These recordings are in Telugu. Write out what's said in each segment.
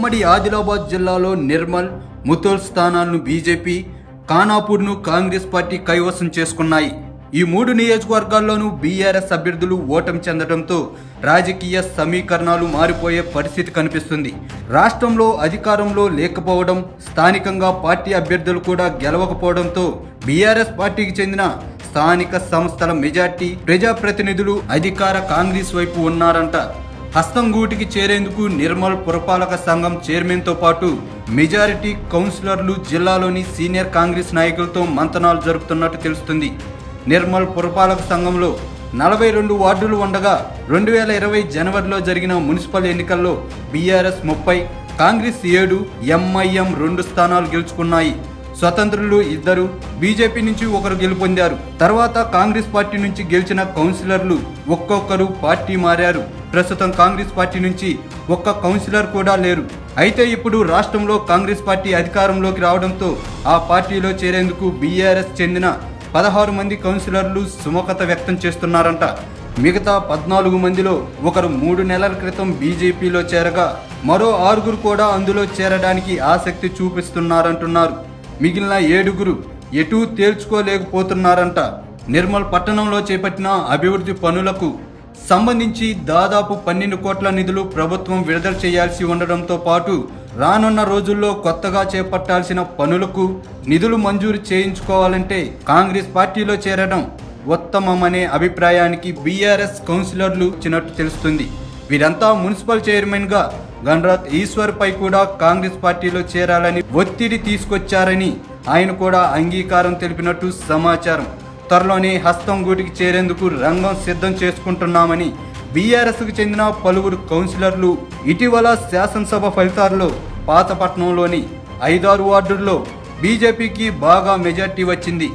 ఉమ్మడి ఆదిలాబాద్ జిల్లాలో నిర్మల్, ముథోల్ స్థానాలను బీజేపీ, ఖానాపూర్ను కాంగ్రెస్ పార్టీ కైవసం చేసుకున్నాయి. ఈ 3 నియోజకవర్గాల్లోనూ బీఆర్ఎస్ అభ్యర్థులు ఓటమి చెందడంతో రాజకీయ సమీకరణాలు మారిపోయే పరిస్థితి కనిపిస్తుంది. రాష్ట్రంలో అధికారంలో లేకపోవడం, స్థానికంగా పార్టీ అభ్యర్థులు కూడా గెలవకపోవడంతో బీఆర్ఎస్ పార్టీకి చెందిన స్థానిక సంస్థల మెజార్టీ ప్రజాప్రతినిధులు అధికార కాంగ్రెస్ వైపు ఉన్నారంట. హస్తం గూటికి చేరేందుకు నిర్మల్ పురపాలక సంఘం చైర్మన్తో పాటు మెజారిటీ కౌన్సిలర్లు జిల్లాలోని సీనియర్ కాంగ్రెస్ నాయకులతో మంతనాలు జరుపుతున్నట్టు తెలుస్తుంది. నిర్మల్ పురపాలక సంఘంలో 42 వార్డులు ఉండగా 2020 జనవరిలో జరిగిన మున్సిపల్ ఎన్నికల్లో బీఆర్ఎస్ 30, కాంగ్రెస్ 7, ఎంఐఎం 2 స్థానాలు గెలుచుకున్నాయి. స్వతంత్రులు 2, బీజేపీ నుంచి 1 గెలుపొందారు. తర్వాత కాంగ్రెస్ పార్టీ నుంచి గెలిచిన కౌన్సిలర్లు ఒక్కొక్కరు పార్టీ మారారు. ప్రస్తుతం కాంగ్రెస్ పార్టీ నుంచి ఒక్క కౌన్సిలర్ కూడా లేరు. అయితే ఇప్పుడు రాష్ట్రంలో కాంగ్రెస్ పార్టీ అధికారంలోకి రావడంతో ఆ పార్టీలో చేరేందుకు బీఆర్ఎస్ చెందిన 16 మంది కౌన్సిలర్లు సుముఖత వ్యక్తం చేస్తున్నారంట. మిగతా 14 మందిలో ఒకరు 3 నెలల క్రితం బీజేపీలో చేరగా మరో 6 కూడా అందులో చేరడానికి ఆసక్తి చూపిస్తున్నారంటున్నారు. మిగిలిన 7 ఎటూ తేల్చుకోలేకపోతున్నారంట. నిర్మల్ పట్టణంలో చేపట్టిన అభివృద్ధి పనులకు సంబంధించి దాదాపు 12 కోట్ల నిధులు ప్రభుత్వం విడుదల చేయాల్సి ఉండడంతో పాటు రానున్న రోజుల్లో కొత్తగా చేపట్టాల్సిన పనులకు నిధులు మంజూరు చేయించుకోవాలంటే కాంగ్రెస్ పార్టీలో చేరడం ఉత్తమమనే అభిప్రాయానికి బీఆర్ఎస్ కౌన్సిలర్లు వచ్చినట్టు తెలుస్తుంది. వీరంతా మున్సిపల్ చైర్మన్గా గణరాత్ ఈశ్వర్ పై కూడా కాంగ్రెస్ పార్టీలో చేరాలని ఒత్తిడి తీసుకొచ్చారని ఆయన కూడా అంగీకారం తెలిపినట్టు సమాచారం. త్వరలోనే హస్తం గూటికి చేరేందుకు రంగం సిద్ధం చేసుకుంటున్నామని బీఆర్ఎస్కు చెందిన పలువురు కౌన్సిలర్లు ఇటీవల శాసనసభ ఫలితాల్లో పాతపట్నంలోని 5-6 వార్డుల్లో బీజేపీకి బాగా మెజార్టీ వచ్చింది.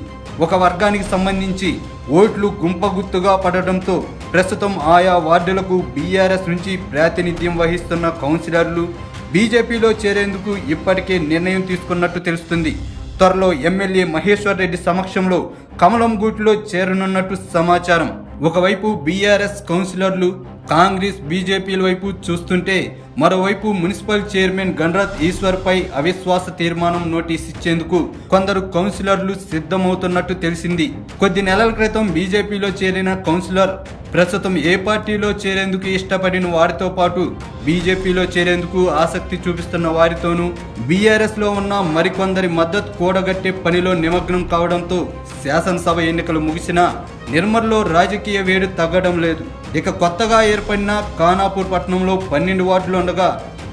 ఒక వర్గానికి సంబంధించి ఓట్లు గుంపగుత్తుగా పడడంతో ప్రస్తుతం ఆయా వార్డులకు బీఆర్ఎస్ నుంచి ప్రాతినిధ్యం వహిస్తున్న కౌన్సిలర్లు బీజేపీలో చేరేందుకు ఇప్పటికే నిర్ణయం తీసుకున్నట్టు తెలుస్తుంది. త్వరలో ఎమ్మెల్యే మహేశ్వర్ రెడ్డి సమక్షంలో కమలం గూట్లో చేరనున్నట్టు సమాచారం. ఒకవైపు బీఆర్ఎస్ కౌన్సిలర్లు కాంగ్రెస్ బీజేపీల వైపు చూస్తుంటే మరోవైపు మున్సిపల్ చైర్మన్ గణరాత్ ఈశ్వర్ పై అవిశ్వాస తీర్మానం నోటీస్ ఇచ్చేందుకు కొందరు కౌన్సిలర్లు సిద్ధమవుతున్నట్టు తెలిసింది. కొద్ది నెలల క్రితం బీజేపీలో చేరిన కౌన్సిలర్ ప్రస్తుతం ఏ పార్టీలో చేరేందుకు ఇష్టపడిన వారితో పాటు బీజేపీలో చేరేందుకు ఆసక్తి చూపిస్తున్న వారితోనూ బీఆర్ఎస్లో ఉన్న మరికొందరి మద్దతు కూడగట్టే పనిలో నిమగ్నం కావడంతో శాసనసభ ఎన్నికలు ముగిసినా నిర్మల్లో రాజకీయ వేడి తగ్గడం లేదు. ఇక కొత్తగా ఏర్పడిన ఖానాపూర్ పట్టణంలో 12 వార్డులు ఉండగా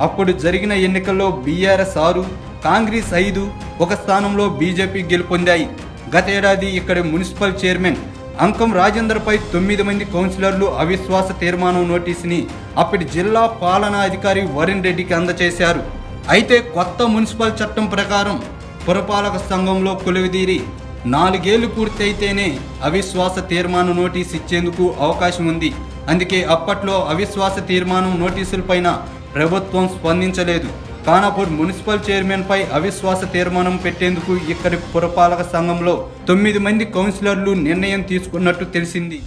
అప్పుడు జరిగిన ఎన్నికల్లో బీఆర్ఎస్ 6, కాంగ్రెస్ 5, ఒక స్థానంలో బీజేపీ గెలుపొందాయి. గతేడాది ఇక్కడి మున్సిపల్ చైర్మన్ అంకం రాజేందర్పై 9 మంది కౌన్సిలర్లు అవిశ్వాస తీర్మానం నోటీసుని అప్పటి జిల్లా పాలనా అధికారి వరుణ్ రెడ్డికి అందజేశారు. అయితే కొత్త మున్సిపల్ చట్టం ప్రకారం పురపాలక సంఘంలో కొలువుదీరి 4 ఏళ్లు పూర్తయితేనే అవిశ్వాస తీర్మానం నోటీసు ఇచ్చేందుకు అవకాశం ఉంది. అందుకే అప్పట్లో అవిశ్వాస తీర్మానం నోటీసులపైన ప్రభుత్వం స్పందించలేదు. ఖానాపూర్ మున్సిపల్ చైర్మన్ పై అవిశ్వాస తీర్మానం పెట్టేందుకు ఇక్కడి పురపాలక సంఘంలో 9 మంది కౌన్సిలర్లు నిర్ణయం తీసుకున్నట్టు తెలిసింది.